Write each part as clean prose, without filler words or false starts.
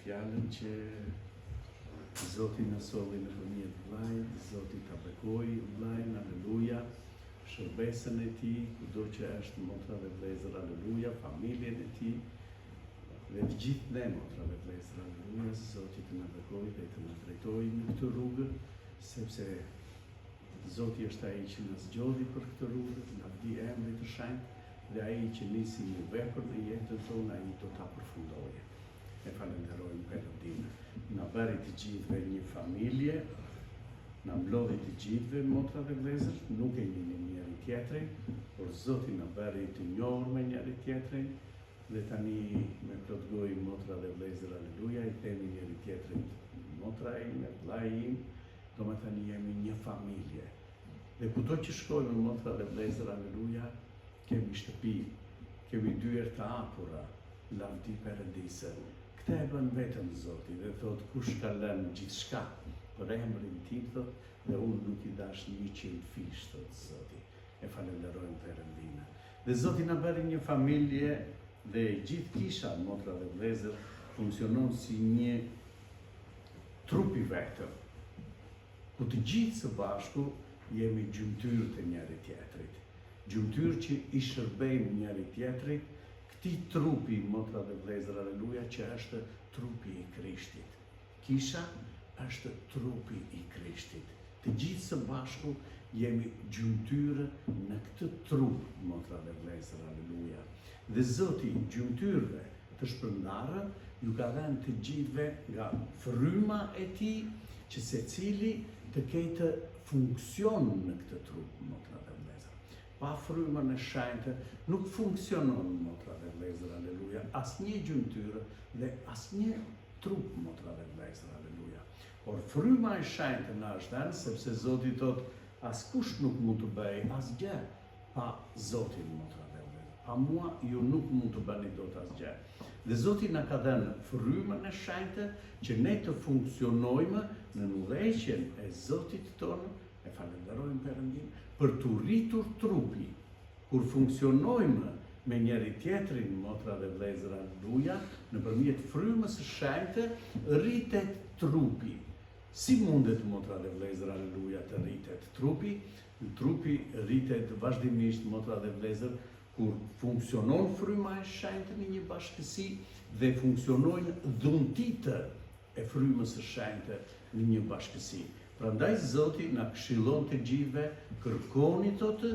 fjalën që Zoti na solli nëpërmjet vllajt, Zoti ta bekojë vllajin, aleluja, shërbesën e tij, kudo që është motra dhe vëllezër, aleluja, familjen e tij, dhe të gjithë ne motra dhe vëllezër, aleluja, Zoti të na bekojë dhe të na drejtojë në këtë rrugë, sepse Zoti është ai që na zgjodhi për këtë rrugë, na di emri të shenjtë, dhe ai që nisi një vepër në jetën tonë, ai do ta përfundojë. E falenderojmë Perëndin. Na bëri të gjithëve një familje, na mblodhi të gjithëve motra dhe vëllezër, nuk e njohim njëri tjetrin, por Zoti na bëri të njohur me njëri tjetrin, dhe tani me plot gojë motra dhe vëllezër, aleluja, i themi njëri tjetrit motra ime, vllai im, domethënë jemi një familje. Dhe kudo që shkojmë motra dhe vëllezër, aleluja, kemi shtëpi, kemi dyert të hapura, lavdi Perëndisë. Këtë e bën vetëm Zoti dhe thot kush ka lënë gjithçka për emrin tim, thot, dhe unë nuk i dash 100 fish, thot Zoti. E falenderojmë Perëndinë. Dhe Zoti na bëri një familje dhe gjithë kisha, motra dhe vëllezër, funksionon si një trup i vetëm, ku të gjithë së bashku jemi gjymtyr të njëri tjetrit. Gjymtyr që i shërbejmë njëri tjetrit, këtij trupi, motra dhe vëllezër, aleluja, që është trupi i Krishtit. Kisha është trupi i Krishtit. Të gjithë së bashku jemi gjymtyrë në këtë trup, motra dhe vëllezër, aleluja. Dhe Zoti gjymtyrëve të shpërndarë ju ka dhënë të gjithëve nga fryma e tij, që secili të ketë funksion në këtë trup, motra dhe vëllezër. Pa frymën e shenjtë nuk funksionon, motra dhe vëllezër, aleluja, asnjë gjymtyrë dhe asnjë trup, motra dhe vëllezër, aleluja. Por fryma e shenjtë na është dhënë, sepse Zoti thot, askush nuk mund të bëjë asgjë pa Zotin, motra dhe vëllezër. Pa mua ju nuk mund të bëni dot asgjë. Dhe Zoti na ka dhënë frymën e shenjtë që ne të funksionojmë në udhëheqjen e Zotit tonë, e falenderojmë Perëndin, për të rritur trupi. Kur funksionojmë me njëri tjetrin, motra dhe vëllezër, aleluja, nëpërmjet frymës së shenjtë rritet trupi. Si mundet, motra dhe vëllezër, aleluja, të rritet trupi? Trupi rritet vazhdimisht, motra dhe vëllezër, kur funksionon fryma e shenjtë në një bashkësi dhe funksionojnë dhuntitë e frymës së shenjtë në një bashkësi. Prandaj Zoti na këshillon të gjithëve, kërkoni thotë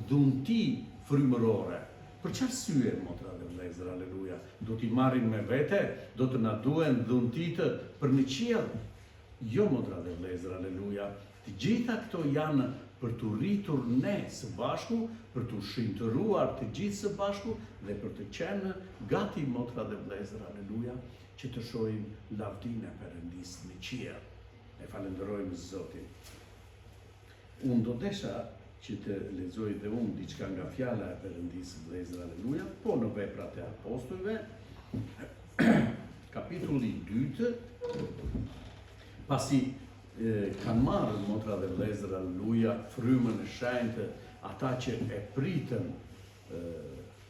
dhunti frymërore. Për çfarë arsye, motra dhe vëllezër, aleluja? Do t'i marrin me vete? Do të na duhen dhuntitë për në qiell? Jo, motra dhe vëllezër, aleluja. Të gjitha këto janë për të rritur ne së bashku, për të shinjtëruar të gjithë së bashku dhe për të qenë gati, motra dhe vëllezër, aleluja, që të shohim lavdinë e Perëndisë në qiell. E falenderojmë Zotin. Unë do desha që të lexoj dhe unë diçka nga fjala e Perëndisë, vëllezër, aleluja, po në Veprat e Apostujve, kapitulli 2, pasi kanë marrë, motra dhe vëllezër, aleluja, frymën e shenjtë, ata që e pritën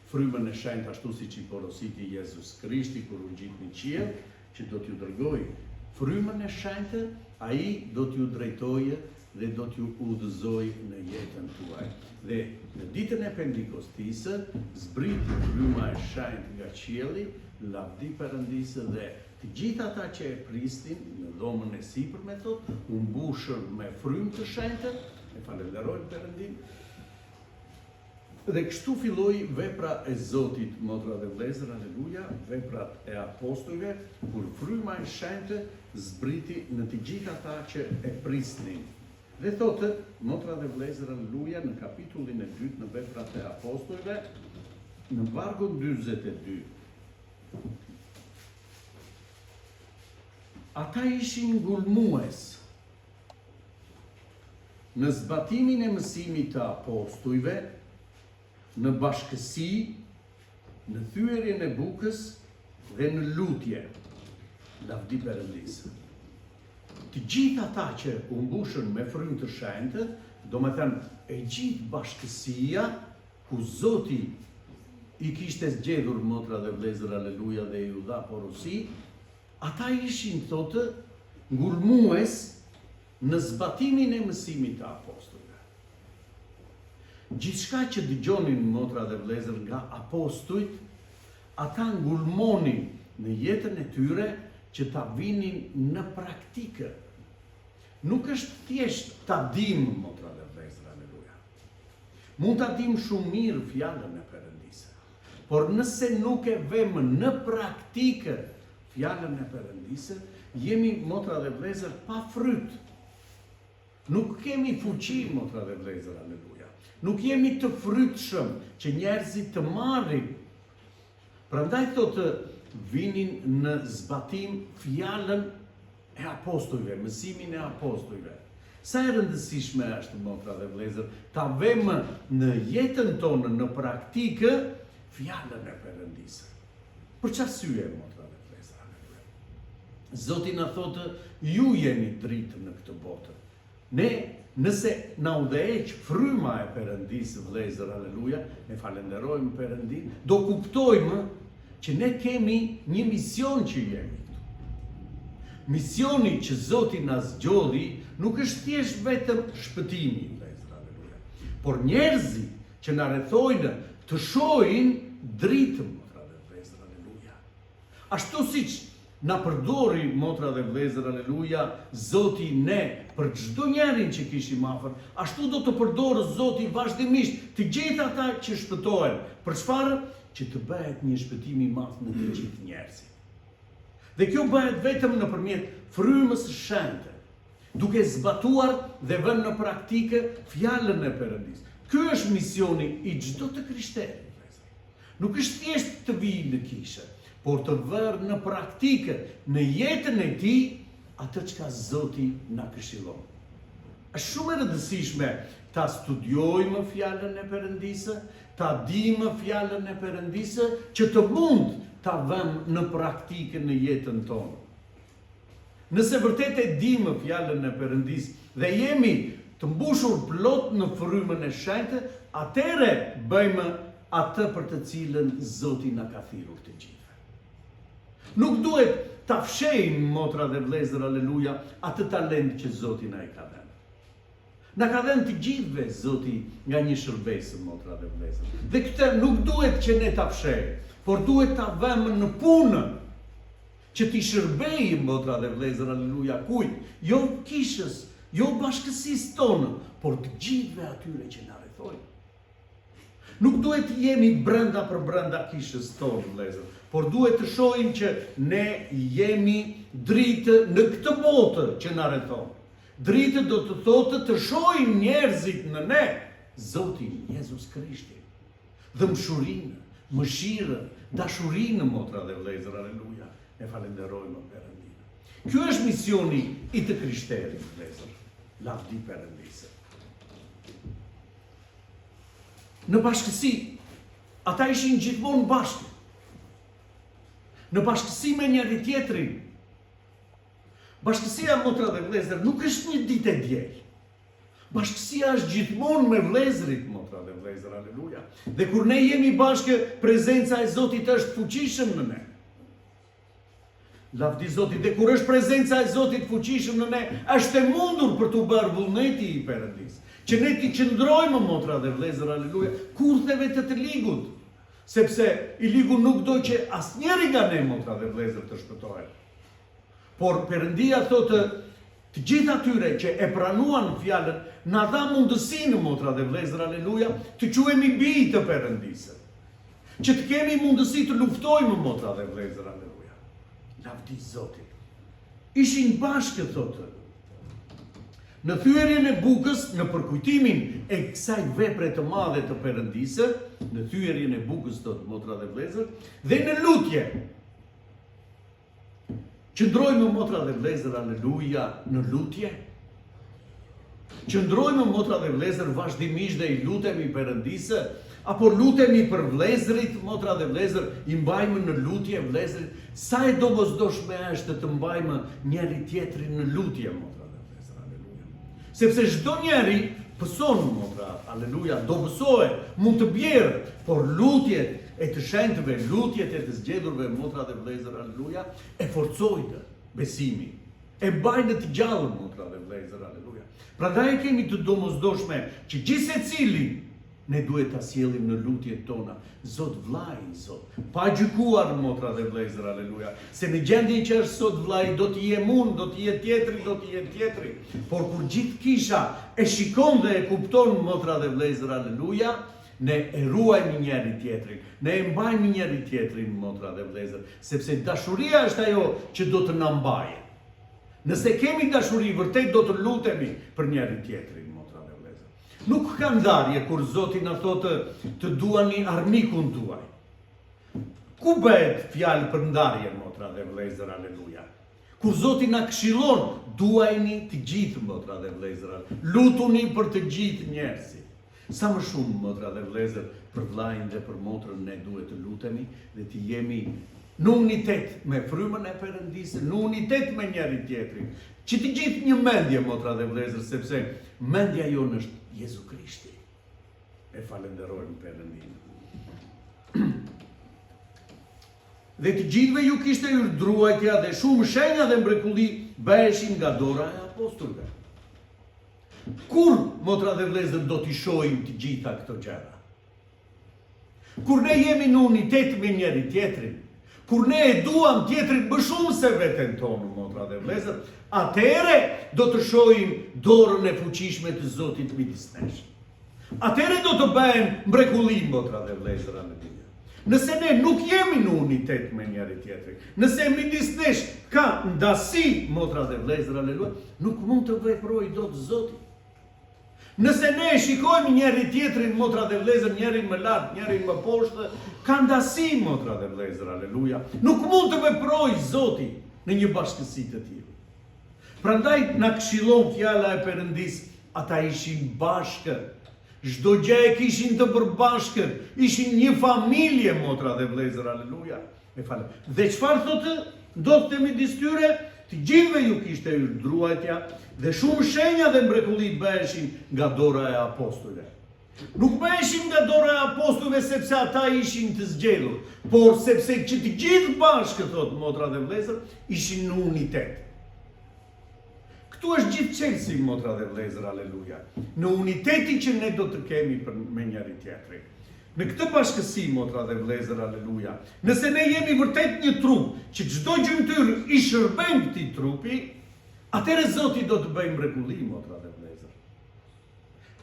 frymën e shenjtë ashtu siç i porositi Jezus Krishti kur u ngjit në qiell, që do t'ju dërgojë frymën e shenjtë, ai do t'ju drejtojë dhe do t'ju udhëzojë në jetën tuaj. Dhe në ditën e Pentekostisë zbriti fryma e shenjtë nga qielli, lavdi Perëndisë, dhe të gjithë ata që e prisnin në dhomën e sipërme, thotë, u mbushën me frymë të shenjtë, e falenderojmë Perëndin. Dhe kështu filloi vepra e Zotit, motra dhe vëllezër, aleluja, Veprat e Apostujve, kur fryma e shenjtë zbriti në të gjithë ata që e prisnin. Dhe thotë, motra dhe vëllezër, aleluja, në kapitullin e 2 në Veprat e Apostujve, në vargun 42. Ata ishin ngulmues në zbatimin e mësimit të apostujve, në bashkësi, në thyerjen e bukës dhe në lutje, lavdi Perëndisë. Të gjithë ata që u mbushën me frymë të shenjtë, domethënë e gjithë bashkësia ku Zoti i kishte zgjedhur, motra dhe vëllezër, aleluja, dhe ju dha porosi, ata ishin, thotë, ngulmues në zbatimin e mësimit të apostujve. Gjithçka që dëgjonin motra dhe vëllezër nga apostujt, ata ngulmonin në jetën e tyre që ta vinin në praktikë. Nuk është thjesht ta dim, motra dhe vëllezër, aleluja. Mund ta dim shumë mirë fjalën e Perëndisë, por nëse nuk e vëmë në praktikë fjalën e Perëndisë, jemi, motra dhe vëllezër, pa fryt. Nuk kemi fuqi, motra dhe vëllezër, aleluja. Nuk jemi të frytshëm që njerëzit të marrin. Prandaj thotë vinin në zbatim fjalën e apostujve, mësimin e apostujve. Sa e rëndësishme është, motra dhe vëllezër, ta vëmë në jetën tonë në praktikë fjalën e Perëndisë. Për çfarë arsye, motra dhe vëllezër? Zoti na thotë, ju jeni dritë në këtë botë. Ne, nëse na udhëheq fryma e Perëndisë, vëllezër, aleluja, ne falenderojmë Perëndin, do kuptojmë që ne kemi një mision që jemi këtu. Misioni që Zoti na zgjodhi nuk është thjesht vetëm shpëtimi, vëllezër, aleluja, por njerëzit që na rrethojnë të shohin dritën, motra dhe vëllezër, aleluja. Ashtu siç na përdori, motra dhe vëllezër, aleluja, Zoti ne për çdo njerin që kishim afër, ashtu do të përdorë Zoti vazhdimisht të gjithë ata që shpëtohen. Për çfarë? Që të bëhet një shpëtim i madh në të gjithë njerëzit. Dhe kjo bëhet vetëm nëpërmjet frymës së shenjtë, duke zbatuar dhe vënë në praktikë fjalën e Perëndisë. Ky është misioni i çdo të krishterë. Nuk është thjesht të vijë në kishë, por të vërë në praktikë, në jetën e tij, atë çka Zoti na këshillon. Është shumë e rëndësishme ta studiojmë fjalën e Perëndisë, ta dimë fjalën e Perëndisë, që të mund ta vëmë në praktikë në jetën tonë. Nëse vërtet e dimë fjalën e Perëndisë dhe jemi të mbushur plot në frymën e shenjtë, atëre bëjmë atë për të cilën Zoti na ka thirrur të gjithë. Nuk duhet ta fshejmë, motra dhe vëllezër, aleluja, atë talent që Zoti na e ka dhënë. Na ka dhënë të gjithëve Zoti nga një shërbes, motra dhe vëllezër. Dhe këtë nuk duhet që ne ta fshejmë, por duhet ta vëmë në punë, që t'i shërbejmë, motra dhe vëllezër, aleluja, kujt? Jo kishës, jo bashkësisë tonë, por të gjithëve atyre që na rrethojnë. Nuk duhet të jemi brenda për brenda kishës tonë, vëllezër, por duhet të shohim që ne jemi dritë në këtë botë që na rrethon. Dritë do të thotë të shohim njerëzit në ne Zotin Jezus Krishtin. Dëmshurinë, mëshirën, dashurinë, motra dhe vëllezër, aleluja, e falenderojmë Perëndin. Ky është misioni i të krishterit, vëllezër. Lavdi Perëndisë. Në bashkësi, ata ishin gjithmonë bashkë. Në bashkësi me njëri tjetrin. Bashkësia, motra dhe vëllezër, nuk është një ditë e diel. Bashkësia është gjithmonë me vëllezërit, motra dhe vëllezër, aleluja. Dhe kur ne jemi bashkë, prezenca e Zotit është fuqishëm në ne. Lavdi Zotit, dhe kur është prezenca e Zotit fuqishëm në ne, është e mundur për të bërë vullneti i Perëndisë. Që ne t'i qëndrojmë, motra dhe vëllezër, aleluja, kurtheve të ligut. Sepse i ligu nuk do që asnjëri nga ne, motra dhe vëllezër, të shpëtohet. Por Perëndia thotë, të gjithë atyre që e pranuan fjalën, na dha mundësinë, motra dhe vëllezër, aleluja, të quhemi bij të Perëndisë. Që të kemi mundësi të luftojmë, motra dhe vëllezër, aleluja. Lavdi Zotit. Ishin bashkë, thotë, në thyerjen e bukës, në përkujtimin e kësaj vepre të madhe të Perëndisë, në thyerjen e bukës, thotë, motra dhe vëllezër, dhe në lutje. Qëndrojmë, motra dhe vëllezër, aleluja, në lutje. Qëndrojmë, motra dhe vëllezër, vazhdimisht dhe i lutemi Perëndisë, apo lutemi për vëllezërit, motra dhe vëllezër, i mbajmë në lutje vëllezërit. Sa e domosdoshme është të mbajmë njëri tjetrin në lutje, motra dhe vëllezër, aleluja. Sepse çdo njeri pëson, motra, aleluja, do pësohet, mund të bjerë, por lutjet e të shenjtëve, lutjet e të zgjedhurve, motra dhe vëllezër, aleluja, e forcojnë besimin. E mbajnë të gjallë, motra dhe vëllezër, aleluja. Prandaj kemi të domosdoshme që gjithsecili ne duhet ta sjellim në lutjet tona. Zot vllai, Zot, pa gjykuar, motra dhe vëllezër, aleluja. Se në gjendjen që është sot vllai, do të jem unë, do të jetë tjetri, do të jetë tjetri. Por kur gjithë kisha e shikon dhe e kupton, motra dhe vëllezër, aleluja, ne e ruajmë njëri tjetrin, ne e mbajmë njëri tjetrin, motra dhe vëllezër, sepse dashuria është ajo që do të na mbajë. Nëse kemi dashuri, vërtet do të lutemi për njëri tjetrin, motra dhe vëllezër. Nuk ka ndarje kur Zoti na thotë të duani armikun tuaj. Ku bëhet fjalë për ndarje, motra dhe vëllezër, aleluja? Kur Zoti na këshillon, duajni të gjithë, motra dhe vëllezër, lutuni për të gjithë njerëzit. Sa më shumë, motra dhe vëllezër, për vllajin dhe për motrën ne duhet të lutemi dhe të jemi në unitet me frymën e Perëndisë, në unitet me njëri tjetrin. Që të gjithë një mendje, motra dhe vëllezër, sepse mendja jonë është Jezu Krishti. E falenderojmë Perëndin. Dhe të gjithëve ju kishte urdhëruajtja dhe shumë shenja dhe mrekulli bëheshin nga dora e apostujve. Kur, motra dhe vëllezër, do t'i shohim të gjitha këto gjëra? Kur ne jemi në unitet me njëri tjetrin, kur ne e duam tjetrin më shumë se veten tonë, motra dhe vëllezër, atëherë do të shohim dorën e fuqishme të Zotit midis nesh. Atëherë do të bëhen mrekulli, motra dhe vëllezër, aleluja. Nëse ne nuk jemi në unitet me njëri tjetrin, nëse midis nesh ka ndasi, motra dhe vëllezër, aleluja, nuk mund të veprojë dot Zoti. Nëse ne shikojmë njëri tjetrin, motra dhe vëllezër, njërin më lart, njërin më poshtë, ka ndasi, motra dhe vëllezër, aleluja. Nuk mund të veprojë Zoti në një bashkësi të tillë. Prandaj na këshillon fjala e Perëndisë, ata ishin bashkë. Çdo gjë e kishin të përbashkët, ishin një familje, motra dhe vëllezër, aleluja. Dhe çfarë thotë? Ndodhte midis tyre, të gjithëve ju kishte urdhëruajtja dhe shumë shenja dhe mrekulli bëheshin nga dora e apostujve. Nuk bëheshin nga dora e apostujve sepse ata ishin të zgjedhur, por sepse që të gjithë bashkë, thotë motra dhe vëllezër, ishin në unitet. Këtu është gjithë çelësi, motra dhe vëllezër, aleluja. Në unitetin që ne do të kemi me njëri tjetrin. Në këtë bashkësi, motra dhe vëllezër, aleluja. Nëse ne jemi vërtet një trup, që çdo gjymtyr i shërben këtij trupi, atëherë Zoti do të bëjë mrekulli, motra dhe vëllezër.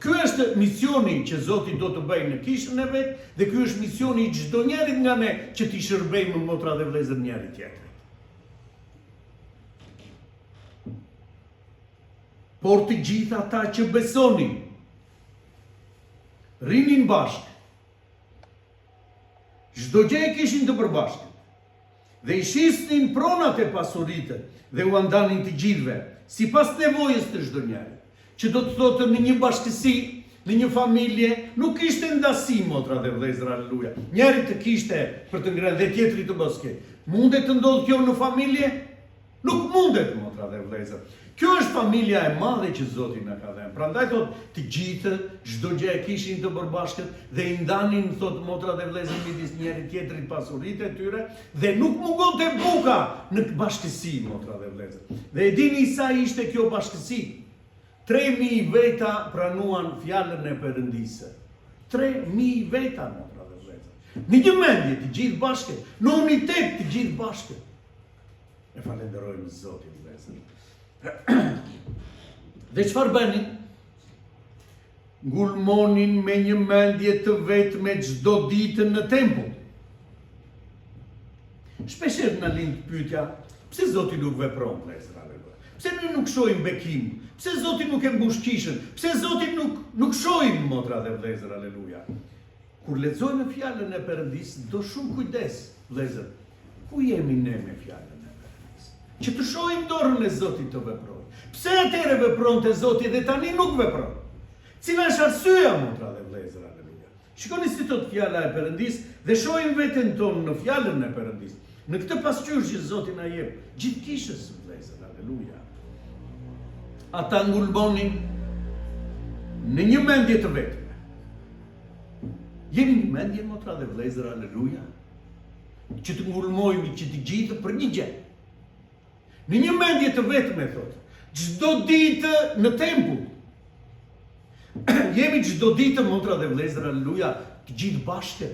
Ky është misioni që Zoti do të bëjë në kishën e vet, dhe ky është misioni i çdo njerit nga ne që t'i shërbejmë, motra dhe vëllezër, njëri tjetrit. Por të gjithë ata që besonin, rinin bashkë, çdo gjë e kishin të përbashkët, dhe i shisnin pronat e pasuritë dhe u andanin të gjithëve, sipas nevojës të çdo njeri. Që do të thotë në një bashkësi, në një familje, nuk ishte ndasi, motra dhe vëllezër, aleluja. Njeri të kishte për të ngrënë dhe tjetri të mos ketë. Mundet të ndodhë kjo në familje? Nuk mundet, motra dhe vëllezër. Kjo është familja e madhe që Zoti na ka dhënë. Prandaj thotë të gjithë, çdo gjë e kishin të përbashkët dhe i ndanin, thotë motra dhe vëllezër, midis njëri tjetrit pasuritë e tyre dhe nuk mungonte buka në bashkësi, motra dhe vëllezër. Dhe e dini sa ishte kjo bashkësi? 3.000 veta pranuan fjalën e Perëndisë. 3.000 veta, motra dhe vëllezër. Në një mendje të gjithë bashkë, në unitet të gjithë bashkë. E falenderojmë Zotin, vëllezër. Dhe çfarë bënin? Ngulmonin me një mendje të vetme çdo ditë në tempull. Shpeshherë na lind pyetja, pse Zoti nuk vepron, vëllezër, aleluja? Pse ne nuk shohim bekim? Pse Zoti nuk e mbush kishën? Pse Zoti nuk shohim, motra dhe vëllezër, aleluja? Kur lexojmë fjalën e Perëndisë, do shumë kujdes, vëllezër. Ku jemi ne me fjalën? Që të shohim dorën e Zotit të veprojë. Pse atëherë vepronte Zoti dhe tani nuk vepron? Cila është arsyeja, motra dhe vëllezër, aleluja? Shikoni si thot fjala e Perëndisë dhe shohim veten tonë në fjalën e Perëndisë. Në këtë pasqyrë që Zoti na jep, gjithë kishës, vëllezër, aleluja. Ata ngulmonin në një mendje të vetme. Jemi një mendje, motra dhe vlezër, aleluja, që të ngulmojmë që të gjithë për një gjë. Në një mendje të vetme, thotë, çdo ditë në tempull. Jemi çdo ditë, motra dhe vlezër, aleluja, të gjithë bashkë.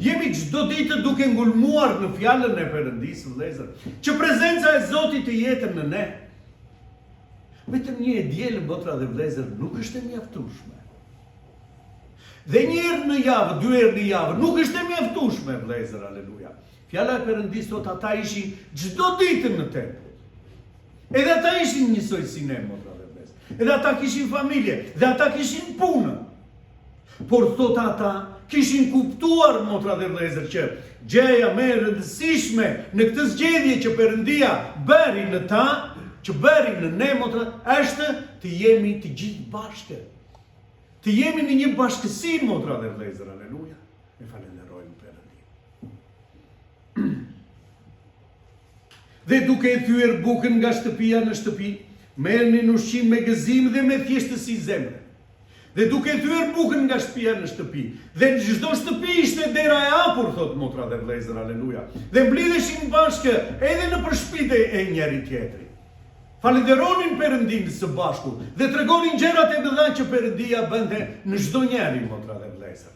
Jemi çdo ditë duke ngulmuar në fjalën e Perëndisë, vlezër, që prezenca e Zotit të jetë në ne. Vetëm një e dielë, motra dhe vlezër, nuk është e mjaftueshme. Dhe një herë në javë, 2 herë në javë, nuk është e mjaftueshme, vlezër, aleluja. Fjala e Perëndisë thotë ata ishin çdo ditë në tempull. Edhe ata ishin njësoj si ne, motra dhe vlezër. Edhe ata kishin familje, dhe ata kishin punë. Por thotë ata kishin kuptuar, motra dhe vlezër, që gjëja më e rëndësishme në këtë zgjedhje që Perëndia bëri në ta, që bëri në ne, motra, është të jemi të gjithë bashkë. Të jemi në një bashkësi, motra dhe vlezër, aleluja, e falenderojmë Perëndin. Dhe duke e thyer bukën nga shtëpia në shtëpi, merrnin ushqim me gëzim dhe me thjeshtësi zemre. Dhe duke e thyer bukën nga shtëpia në shtëpi, dhe në çdo shtëpi ishte dera e hapur, thot motra dhe vlezër, aleluja. Dhe mblidheshin bashkë edhe në përshpite e njëri tjetri. Falenderonin Perëndin së bashku dhe tregonin gjërat e mëdha që Perëndia bënte në çdo njeri, motra dhe vlezër.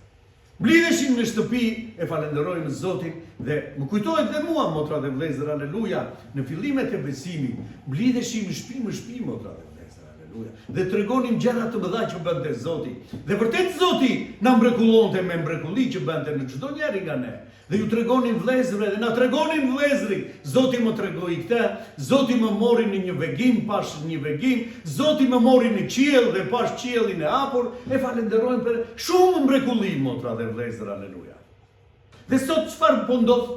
Mblidheshin në shtëpi, e falenderojmë Zotin, dhe më kujtohet dhe mua, motra dhe vlezër, aleluja, në fillimet e besimit, mblidheshin në shtëpi, motra dhe vlezër, aleluja, dhe tregonin gjërat të mëdha që bënte Zoti. Dhe vërtet Zoti na mbregullonte me mbrekulli që bënte në çdo njeri nga ne. Dhe ju tregonin vlezërve dhe na tregonin vlezëri. Zoti më tregoi këtë, Zoti më mori në një vegim, pash një vegim, Zoti më mori në qiell dhe pash qiellin e hapur, e falenderojmë për shumë mbrekulli, motra dhe vlezër, aleluja. Dhe sot çfarë po ndodh?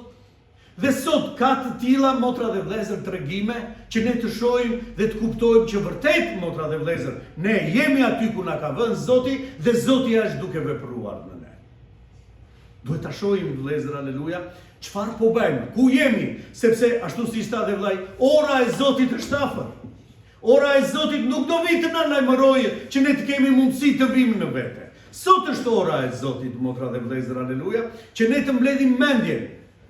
Dhe sot ka të tilla, motra dhe vlezër, tregime që ne të shohim dhe të kuptojmë që vërtet, motra dhe vlezër, ne jemi aty ku na ka vënë Zoti dhe Zoti është duke vepruar në ne. Duhet ta shohim, vlezër, aleluja, çfarë po bëjmë, ku jemi, sepse ashtu si tha dhe vllai, ora e Zotit është afër. Ora e Zotit nuk do vi të na lajmërojë që ne të kemi mundësi të vimë në vete. Sot është ora e Zotit, motra dhe vlezër, aleluja, që ne të mbledhim mendjen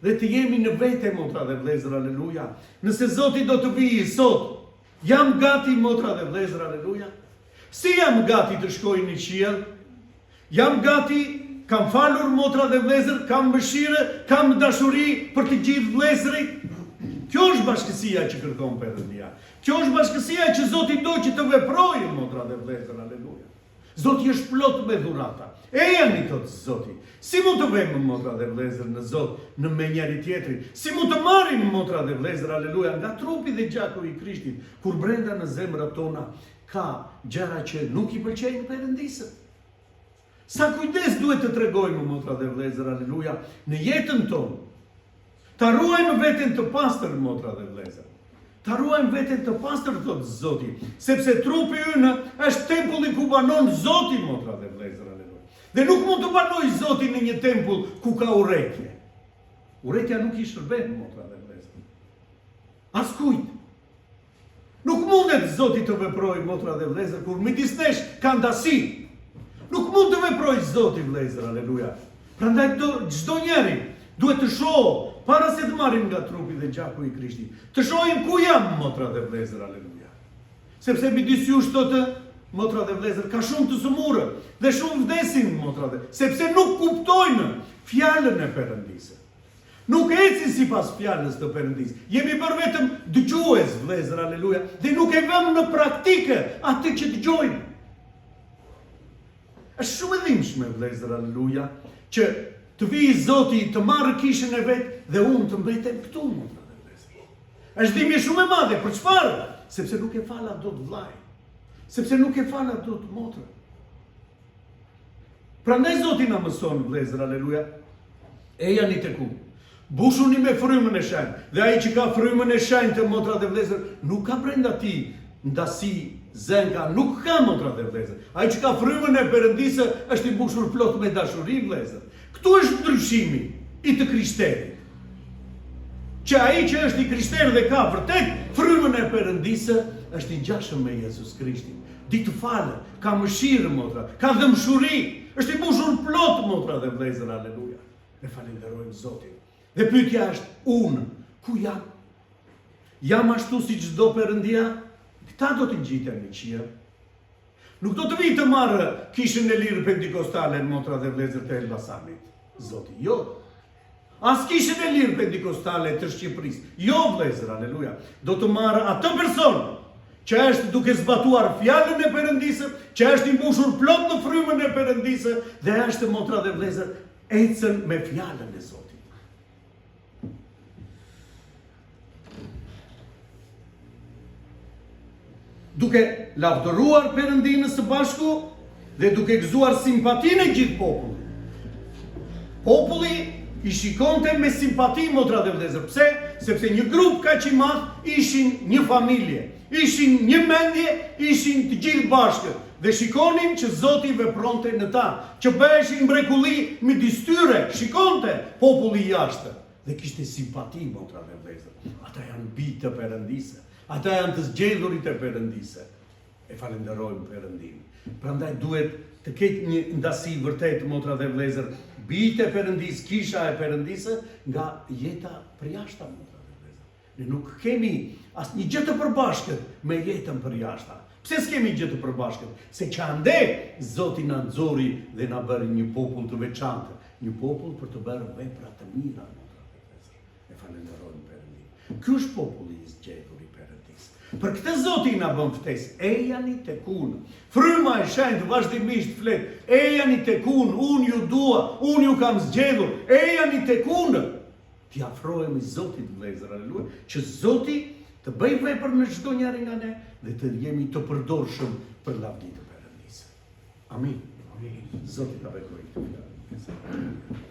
dhe të jemi në vete, motra dhe vlezër, aleluja. Nëse Zoti do të vijë sot, jam gati, motra dhe vlezër, aleluja. Si jam gati të shkoj në qiell? Jam gati. Kam falur, motra dhe vlezër, kam mëshirë, kam dashuri për të gjithë vlezërit. Kjo është bashkësia që kërkon Perëndia. Kjo është bashkësia që Zoti do që të veprojë, motra dhe vlezër, aleluja. Zoti është plot me dhurata. Ejani, thot Zoti. Si mund të vëmë, motra dhe vlezër, në Zot, në me njëri tjetri? Si mund të marrim, motra dhe vlezër, aleluja, nga trupi dhe gjaku i Krishtit, kur brenda në zemrat tona ka gjëra që nuk i pëlqejnë Perëndisë? Sa kujdes duhet të tregojmë, motra dhe vlezër, aleluja, në jetën tonë. Ta ruajmë veten të pastër, motra dhe vlezër. Ta ruajmë veten të pastër, thot Zoti, sepse trupi ynë është tempulli ku banon Zoti, motra dhe vlezër, aleluja. Dhe nuk mund të banojë Zoti në një tempull ku ka urrëtie. Urrëtia nuk i shërben, motra dhe vlezër. Askujt. Nuk mundet Zoti të veprojë, motra dhe vlezër, kur midis nesh ka ndasi. Nuk mund të veprojë Zoti, vlezër, aleluja. Prandaj çdo njeri duhet të shohë, para se të marrim nga trupi dhe gjaku i Krishtit, të shohim ku jam, motra dhe vlezër, aleluja. Sepse midis jush thotë, motra dhe vlezër, ka shumë të sëmurë dhe shumë vdesin, motra dhe, sepse nuk kuptojnë fjalën e Perëndisë. Nuk ecin sipas fjalës të Perëndisë. Jemi bërë vetëm dëgjues, vlezër, aleluja, dhe nuk e vëmë në praktikë atë që dëgjojmë. Është shumë e dhimbshme, vlezër, aleluja, që të vijë Zoti të marrë kishën e vet dhe unë të mbetem këtu, motra dhe vlezër. Është dhimbje shumë e madhe, për çfarë? Sepse nuk e fala dot vllai. Sepse nuk e fala dot motra. Prandaj Zoti na mëson, vlezër, aleluja, ejani tek unë. Bushuni me frymën e shenjtë. Dhe ai që ka frymën e shenjtë, motra dhe vlezër, nuk ka brenda tij ndasi zenka, nuk ka, motra dhe vlezër. Ai që ka frymën e Perëndisë është i mbushur plot me dashuri, vlezër. Ktu është ndryshimi i të krishterit. Që ai që është i krishter dhe ka vërtet frymën e Perëndisë është i ngjashëm me Jezus Krishtin. Ditë falë, ka mëshirë, motra, ka dëmshuri, Është i mbushur plot, motra dhe vëllezër, aleluja. Ne falenderojmë Zotin. Dhe pyetja është, unë, ku jam? Jam ashtu si çdo perëndia? Këta do të ngjiten në qiell. Nuk do të vi të marrë kishën e lirë pentikostale në motra dhe vëllezër të Elbasanit. Zoti, jo. As kishën e lirë pentikostale të Shqipërisë. Jo, vëllezër, aleluja. Do të marrë atë person që është duke zbatuar fjalën e Perëndisë, që është i mbushur plot në frymën e Perëndisë dhe është, motra dhe vëllezër, ecën me fjalën e Zotit. Duke lavdëruar Perëndinë së bashku dhe duke gëzuar simpatinë e gjithë popullit. Populli i shikonte me simpati, motra dhe vëllezër. Pse? Sepse një grup kaq i madh ishin një familje, ishin një mendje, ishin të gjithë bashkë dhe shikonin që Zoti vepronte në ta, që bëheshin mrekulli midis tyre, shikonte populli jashtë dhe kishte simpati, motra dhe vëllezër. Ata janë bijtë të Perëndisë. Ata janë të zgjedhurit e Perëndisë. E falenderojmë Perëndinë. Prandaj duhet të ketë një ndasi vërtet, motra dhe vëllezër, bijtë e Perëndisë, kisha e Perëndisë, nga jeta përjashta, motra dhe vëllezër. Ne nuk kemi asnjë gjë të përbashkët me jetën përjashta. Pse s'kemi gjë të përbashkët? Se që ande Zoti na nxori dhe na bëri një popull të veçantë, një popull për të bërë vepra të mira, motra dhe vëllezër. E falenderojmë Perëndinë. Ky është populli i zgjedhur. Për këtë Zoti na bën ftesë, ejani tek unë. Fryma e shenjtë vazhdimisht flet, ejani tek unë, unë ju dua, unë ju kam zgjedhur, ejani tek unë. Ti afrohemi Zotit, vëllezër, aleluja, që Zoti të bëj vepër në çdo njeri nga ne dhe të jemi të përdorshëm për lavdi të Perëndisë. Amin. Zoti ta bekojë këtë fjalë.